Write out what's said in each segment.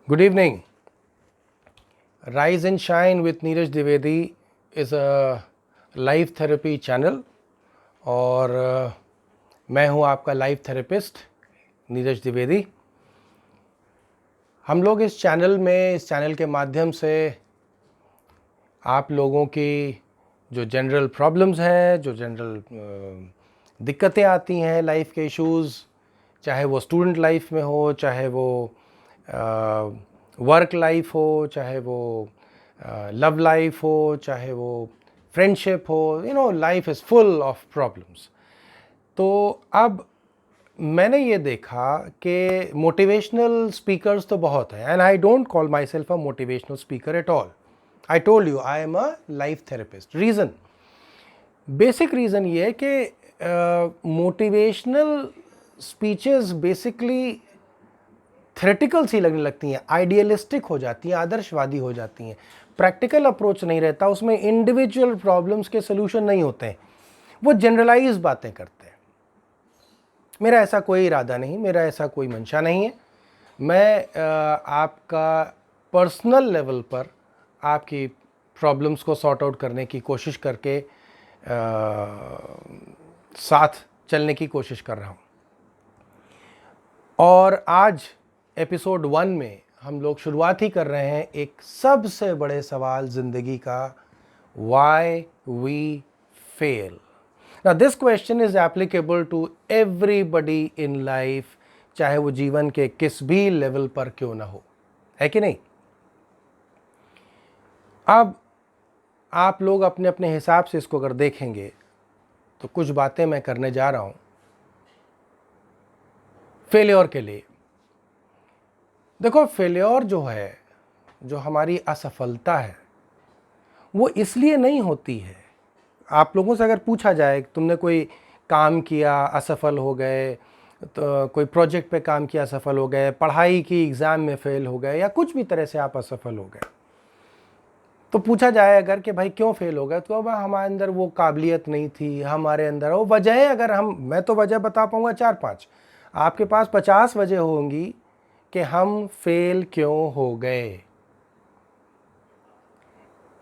Good evening. Rise and Shine with Neeraj Dwivedi is a life therapy channel और मैं हूं आपका लाइफ थेरेपिस्ट नीरज द्विवेदी। हम लोग इस चैनल के माध्यम से आप लोगों की जो जनरल प्रॉब्लम्स हैं, जो जनरल दिक्कतें आती हैं, लाइफ के इश्यूज़, चाहे वो स्टूडेंट लाइफ में हो, चाहे वो वर्क लाइफ हो, चाहे वो लव लाइफ हो, चाहे वो फ्रेंडशिप हो, life is full of problems. तो अब मैंने ये देखा कि मोटिवेशनल स्पीकर्स तो बहुत हैं, and I don't call my self a motivational speaker at all. I told you I am a life therapist. Reason, basic reason ये है कि मोटिवेशनल स्पीचेस बेसिकली थ्योरेटिकल सी लगने लगती हैं, आइडियलिस्टिक हो जाती हैं, आदर्शवादी हो जाती हैं, प्रैक्टिकल अप्रोच नहीं रहता, उसमें इंडिविजुअल प्रॉब्लम्स के सोल्यूशन नहीं होते हैं, वो जनरलाइज बातें करते हैं। मेरा ऐसा कोई इरादा नहीं, मेरा ऐसा कोई मंशा नहीं है। मैं आपका पर्सनल लेवल पर आपकी प्रॉब्लम्स को सॉर्ट आउट करने की कोशिश करके साथ चलने की कोशिश कर रहा हूँ। और आज एपिसोड 1 में हम लोग शुरुआत ही कर रहे हैं एक सबसे बड़े सवाल ज़िंदगी का, why we fail. Now this question is applicable to everybody in life, चाहे वो जीवन के किस भी लेवल पर क्यों ना हो, है कि नहीं? अब आप लोग अपने अपने हिसाब से इसको अगर देखेंगे तो कुछ बातें मैं करने जा रहा हूं फेल्योर के लिए। देखो, फेल्योर जो है, जो हमारी असफलता है, वो इसलिए नहीं होती है। आप लोगों से अगर पूछा जाए, तुमने कोई काम किया, असफल हो गए, तो कोई प्रोजेक्ट पे काम किया, असफल हो गए, पढ़ाई की, एग्ज़ाम में फेल हो गए, या कुछ भी तरह से आप असफल हो गए, तो पूछा जाए अगर कि भाई क्यों फेल हो गए, तो अब हमारे अंदर वो काबिलियत नहीं थी, हमारे अंदर वो वजह, अगर मैं तो वजह बता पाऊँगा 4-5, आपके पास 50 वजह होंगी कि हम फेल क्यों हो गए।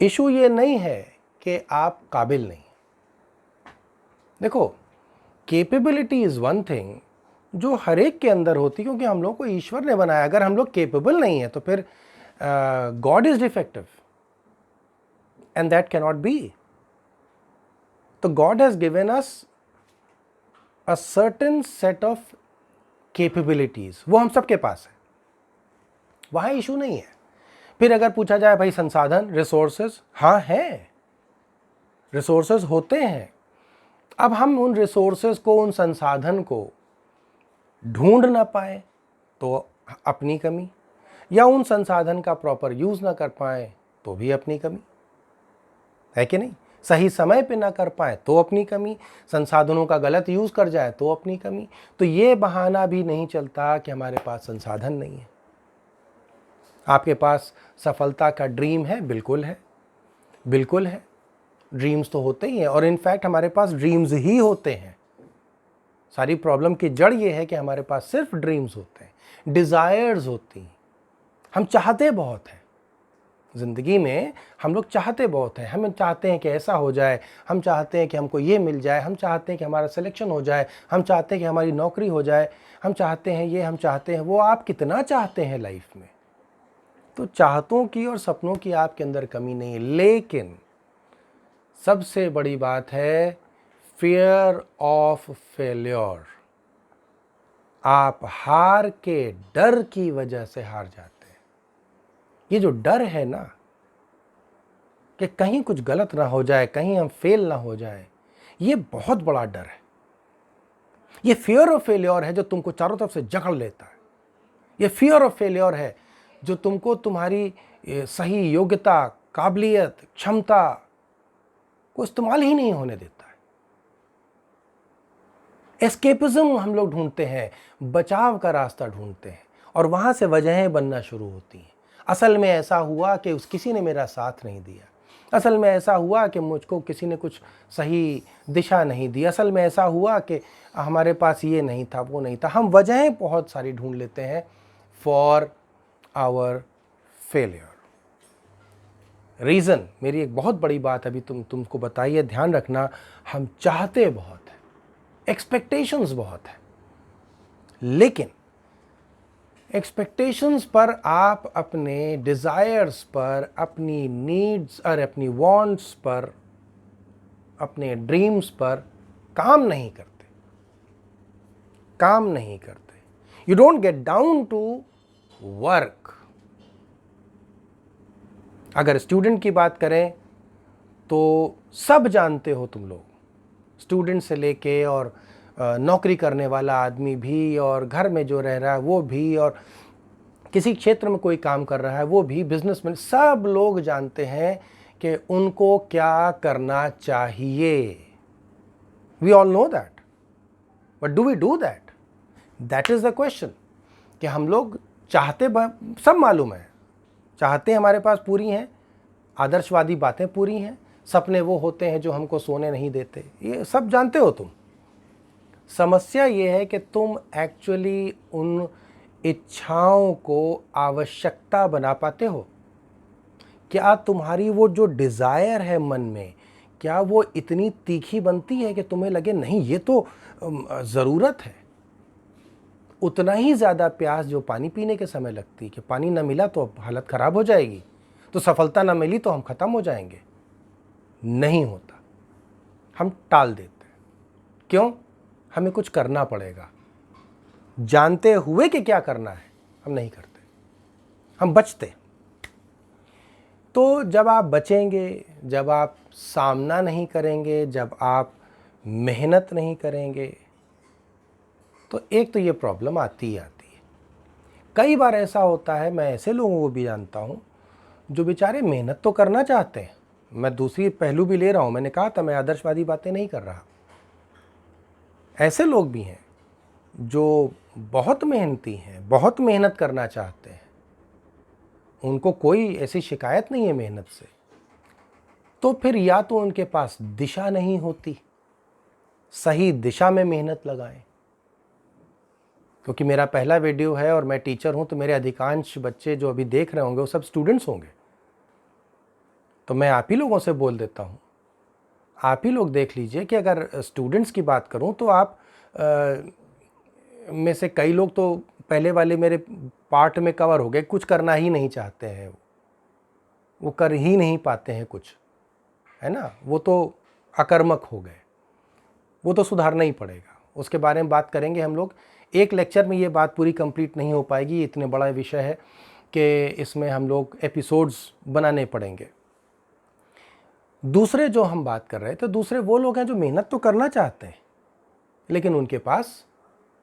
इशू ये नहीं है कि आप काबिल नहीं। देखो, कैपेबिलिटी इज़ वन थिंग जो हर एक के अंदर होती, क्योंकि हम लोग को ईश्वर ने बनाया। अगर हम लोग कैपेबल नहीं है तो फिर God is defective, and that can not be. तो God has given us a certain set of capabilities, वो हम सबके पास है, वहाँ इशू नहीं है। फिर अगर पूछा जाए भाई संसाधन, रिसोर्सेज, हाँ हैं, रिसोर्सेज होते हैं। अब हम उन रिसोर्सेज को, उन संसाधन को ढूंढ ना पाए तो अपनी कमी, या उन संसाधन का प्रॉपर यूज़ ना कर पाए तो भी अपनी कमी, है कि नहीं? सही समय पे ना कर पाए तो अपनी कमी, संसाधनों का गलत यूज़ कर जाए तो अपनी कमी। तो ये बहाना भी नहीं चलता कि हमारे पास संसाधन नहीं है। आपके पास सफलता का ड्रीम है, बिल्कुल है, बिल्कुल है, ड्रीम्स तो होते ही हैं, और इनफैक्ट हमारे पास ड्रीम्स ही होते हैं। सारी प्रॉब्लम की जड़ ये है कि हमारे पास सिर्फ ड्रीम्स होते हैं, डिज़ायर्स होती हैं। हम चाहते बहुत हैं ज़िंदगी में, हम लोग चाहते बहुत हैं। हम चाहते हैं कि ऐसा हो जाए, हम चाहते हैं कि हमको ये मिल जाए, हम चाहते हैं कि हमारा सिलेक्शन हो जाए, हम चाहते हैं कि हमारी नौकरी हो जाए, हम चाहते हैं ये, हम चाहते हैं वो। आप कितना चाहते हैं लाइफ में, तो चाहतों की और सपनों की आपके अंदर कमी नहीं है। लेकिन सबसे बड़ी बात है फियर ऑफ फेल्योर। आप हार के डर की वजह से हार जाते हैं। ये जो डर है ना, कि कहीं कुछ गलत ना हो जाए, कहीं हम फेल ना हो जाए, ये बहुत बड़ा डर है। ये फियर ऑफ फेल्योर है जो तुमको चारों तरफ से जकड़ लेता है। ये फियर ऑफ फेल्योर है जो तुमको तुम्हारी सही योग्यता, काबिलियत, क्षमता को इस्तेमाल ही नहीं होने देता है। एस्केपिज्म हम लोग ढूंढते हैं, बचाव का रास्ता ढूंढते हैं, और वहां से वजहें बनना शुरू होती हैं। असल में ऐसा हुआ कि किसी ने मेरा साथ नहीं दिया, असल में ऐसा हुआ कि मुझको किसी ने कुछ सही दिशा नहीं दी, असल में ऐसा हुआ कि हमारे पास ये नहीं था, वो नहीं था। हम वजहें बहुत सारी ढूंढ लेते हैं फॉर आवर फेलियर। रीज़न, मेरी एक बहुत बड़ी बात अभी तुमको बताइए, ध्यान रखना, हम चाहते बहुत है, एक्सपेक्टेशंस बहुत है, लेकिन एक्सपेक्टेशंस पर आप अपने डिज़ायर्स पर, अपनी नीड्स और अपनी वांट्स पर, अपने ड्रीम्स पर काम नहीं करते, काम नहीं करते। You don't get down to work. अगर स्टूडेंट की बात करें तो सब जानते हो तुम लोग, स्टूडेंट से लेके और नौकरी करने वाला आदमी भी, और घर में जो रह रहा है वो भी, और किसी क्षेत्र में कोई काम कर रहा है वो भी, बिजनेसमैन, सब लोग जानते हैं कि उनको क्या करना चाहिए। We all know that, but do we do that? That is the question. कि हम लोग चाहते, सब मालूम है, चाहते हमारे पास पूरी हैं, आदर्शवादी बातें पूरी हैं, सपने वो होते हैं जो हमको सोने नहीं देते, ये सब जानते हो तुम। समस्या ये है कि तुम एक्चुअली उन इच्छाओं को आवश्यकता बना पाते हो? क्या तुम्हारी वो जो डिज़ायर है मन में, क्या वो इतनी तीखी बनती है कि तुम्हें लगे नहीं ये तो ज़रूरत है? उतना ही ज़्यादा प्यास जो पानी पीने के समय लगती कि पानी ना मिला तो हालत ख़राब हो जाएगी, तो सफलता ना मिली तो हम ख़त्म हो जाएंगे। नहीं होता, हम टाल देते हैं। क्यों? हमें कुछ करना पड़ेगा, जानते हुए कि क्या करना है हम नहीं करते, हम बचते। तो जब आप बचेंगे, जब आप सामना नहीं करेंगे, जब आप मेहनत नहीं करेंगे, तो एक तो ये प्रॉब्लम आती ही आती है। कई बार ऐसा होता है, मैं ऐसे लोगों को भी जानता हूँ जो बेचारे मेहनत तो करना चाहते हैं। मैं दूसरी पहलू भी ले रहा हूँ, मैंने कहा था मैं आदर्शवादी बातें नहीं कर रहा। ऐसे लोग भी हैं जो बहुत मेहनती हैं, बहुत मेहनत करना चाहते हैं, उनको कोई ऐसी शिकायत नहीं है मेहनत से, तो फिर या तो उनके पास दिशा नहीं होती, सही दिशा में मेहनत लगाएं। क्योंकि मेरा पहला वीडियो है और मैं टीचर हूं, तो मेरे अधिकांश बच्चे जो अभी देख रहे होंगे वो सब स्टूडेंट्स होंगे, तो मैं आप ही लोगों से बोल देता हूं, आप ही लोग देख लीजिए कि अगर स्टूडेंट्स की बात करूं तो आप में से कई लोग तो पहले वाले मेरे पार्ट में कवर हो गए, कुछ करना ही नहीं चाहते हैं, वो कर ही नहीं पाते हैं कुछ, है ना, वो तो अकर्मक हो गए, वो तो सुधारना ही पड़ेगा। उसके बारे में बात करेंगे हम लोग। एक लेक्चर में ये बात पूरी कंप्लीट नहीं हो पाएगी, इतने बड़ा विषय है कि इसमें हम लोग एपिसोड्स बनाने पड़ेंगे। दूसरे जो हम बात कर रहे थे, दूसरे वो लोग हैं जो मेहनत तो करना चाहते हैं लेकिन उनके पास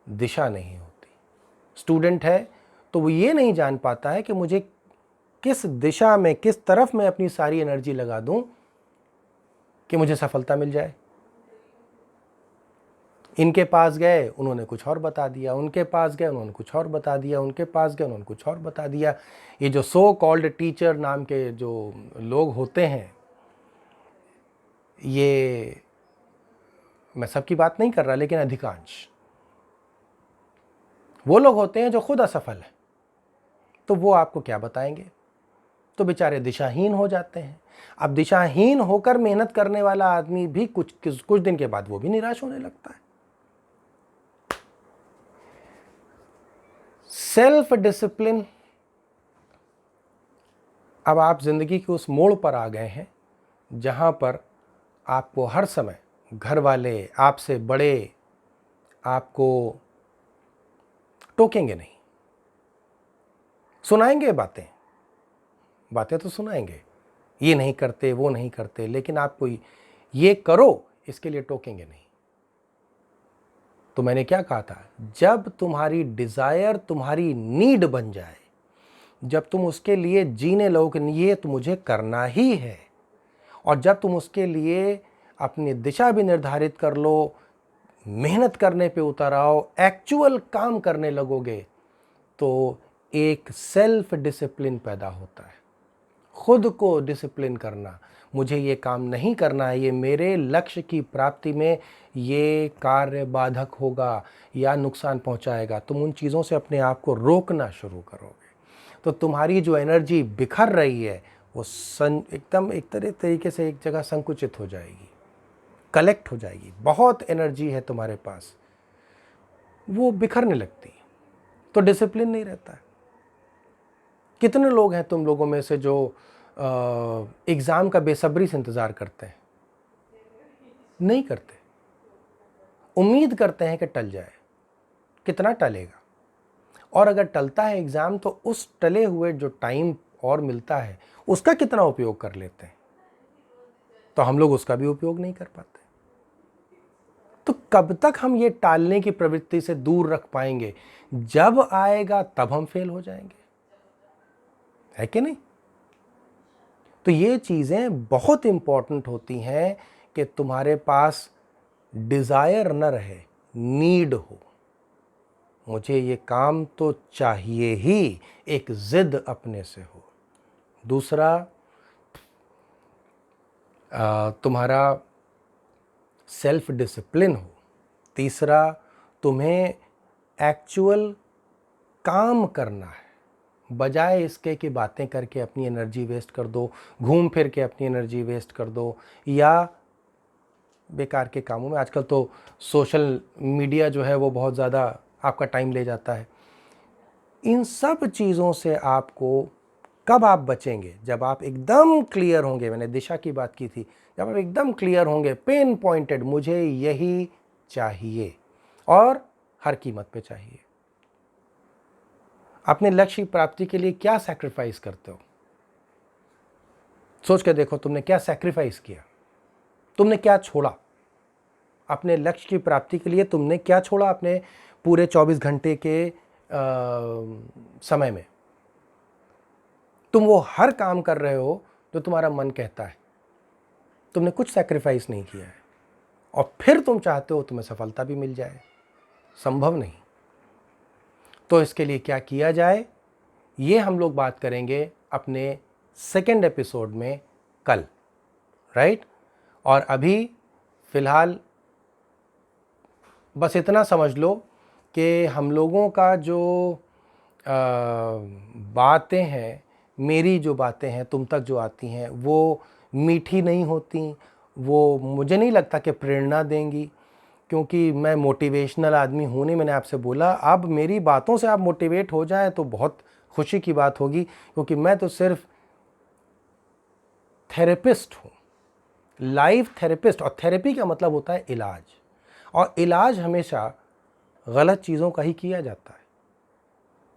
दिशा नहीं होती। स्टूडेंट है तो वो ये नहीं जान पाता है कि मुझे किस दिशा में, किस तरफ मैं अपनी सारी एनर्जी लगा दूं कि मुझे सफलता मिल जाए। इनके पास गए, उन्होंने कुछ और बता दिया, उनके पास गए, उन्होंने कुछ और बता दिया, उनके पास गए, उन्होंने कुछ और बता दिया। ये जो सो कॉल्ड टीचर नाम के जो लोग होते हैं, ये मैं सबकी बात नहीं कर रहा, लेकिन अधिकांश वो लोग होते हैं जो खुद असफल हैं, तो वो आपको क्या बताएंगे? तो बेचारे दिशाहीन हो जाते हैं। अब दिशाहीन होकर मेहनत करने वाला आदमी भी कुछ दिन के बाद वो भी निराश होने लगता है। Self discipline. अब आप जिंदगी के उस मोड़ पर आ गए हैं जहां पर आपको हर समय घर वाले, आपसे बड़े आपको टोकेंगे नहीं, सुनाएंगे बातें, बातें तो सुनाएंगे, ये नहीं करते, वो नहीं करते, लेकिन आपको ये करो इसके लिए टोकेंगे नहीं। तो मैंने क्या कहा था, जब तुम्हारी डिजायर तुम्हारी नीड बन जाए, जब तुम उसके लिए जीने लगो कि ये तो मुझे करना ही है, और जब तुम उसके लिए अपनी दिशा भी निर्धारित कर लो, मेहनत करने पे उतर आओ, एक्चुअल काम करने लगोगे, तो एक सेल्फ डिसिप्लिन पैदा होता है। खुद को डिसिप्लिन करना, मुझे ये काम नहीं करना है, ये मेरे लक्ष्य की प्राप्ति में ये कार्य बाधक होगा या नुकसान पहुंचाएगा, तुम उन चीज़ों से अपने आप को रोकना शुरू करोगे। तो तुम्हारी जो एनर्जी बिखर रही है वो एकदम एक तरीके से एक जगह संकुचित हो जाएगी, कलेक्ट हो जाएगी। बहुत एनर्जी है तुम्हारे पास, वो बिखरने लगती है, तो डिसिप्लिन नहीं रहता है। कितने लोग हैं तुम लोगों में से जो एग्ज़ाम का बेसब्री से इंतज़ार करते हैं? नहीं करते, उम्मीद करते हैं कि टल जाए। कितना टलेगा? और अगर टलता है एग्ज़ाम तो उस टले हुए जो टाइम और मिलता है उसका कितना उपयोग कर लेते हैं? तो हम लोग उसका भी उपयोग नहीं कर पाते। तो कब तक हम ये टालने की प्रवृत्ति से दूर रख पाएंगे? जब आएगा तब हम फेल हो जाएंगे, है कि नहीं? तो ये चीज़ें बहुत इंपॉर्टेंट होती हैं कि तुम्हारे पास डिज़ायर न रहे, नीड हो। मुझे ये काम तो चाहिए ही, एक जिद अपने से हो। दूसरा, तुम्हारा सेल्फ डिसिप्लिन हो। तीसरा, तुम्हें एक्चुअल काम करना है, बजाय इसके कि बातें करके अपनी एनर्जी वेस्ट कर दो, घूम फिर के अपनी एनर्जी वेस्ट कर दो, या बेकार के कामों में। आजकल तो सोशल मीडिया जो है वो बहुत ज़्यादा आपका टाइम ले जाता है। इन सब चीज़ों से आपको कब आप बचेंगे? जब आप एकदम क्लियर होंगे। मैंने दिशा की बात की थी। जब आप एकदम क्लियर होंगे, पिन पॉइंटेड, मुझे यही चाहिए और हर कीमत पे चाहिए। अपने लक्ष्य की प्राप्ति के लिए क्या सैक्रिफाइस करते हो? सोच के देखो, तुमने क्या सैक्रिफाइस किया, तुमने क्या छोड़ा अपने लक्ष्य की प्राप्ति के लिए? तुमने क्या छोड़ा अपने पूरे 24 घंटे के समय में? तुम वो हर काम कर रहे हो जो तुम्हारा मन कहता है, तुमने कुछ सैक्रिफाइस नहीं किया है, और फिर तुम चाहते हो तुम्हें सफलता भी मिल जाए। संभव नहीं। तो इसके लिए क्या किया जाए, ये हम लोग बात करेंगे अपने सेकेंड एपिसोड में कल, राइट? और अभी फिलहाल बस इतना समझ लो कि हम लोगों का जो बातें हैं, मेरी जो बातें हैं तुम तक जो आती हैं, वो मीठी नहीं होती, वो मुझे नहीं लगता कि प्रेरणा देंगी, क्योंकि मैं मोटिवेशनल आदमी हूँ नहीं। मैंने आपसे बोला, अब मेरी बातों से आप मोटिवेट हो जाएं तो बहुत खुशी की बात होगी, क्योंकि मैं तो सिर्फ थेरेपिस्ट हूँ, लाइफ थेरेपिस्ट। और थेरेपी का मतलब होता है इलाज, और इलाज हमेशा गलत चीज़ों का ही किया जाता है।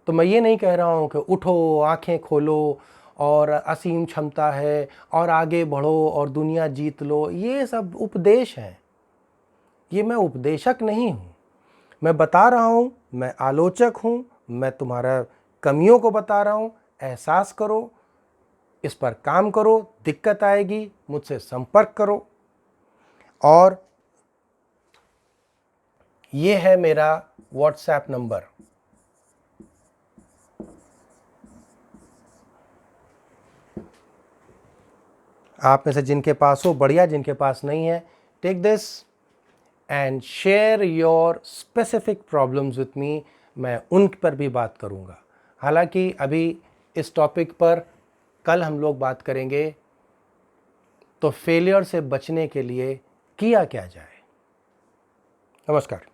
तो मैं ये नहीं कह रहा हूँ कि उठो, आंखें खोलो और असीम क्षमता है और आगे बढ़ो और दुनिया जीत लो। ये सब उपदेश हैं, ये मैं उपदेशक नहीं हूँ। मैं बता रहा हूँ, मैं आलोचक हूँ, मैं तुम्हारा कमियों को बता रहा हूँ। एहसास करो, इस पर काम करो, दिक्कत आएगी मुझसे संपर्क करो। और ये है मेरा व्हाट्सएप नंबर। आप में से जिनके पास हो बढ़िया, जिनके पास नहीं है, take this and share your specific problems with me. मैं उन पर भी बात करूंगा। हालांकि अभी इस टॉपिक पर कल हम लोग बात करेंगे, तो फेलियर से बचने के लिए किया क्या जाए। नमस्कार।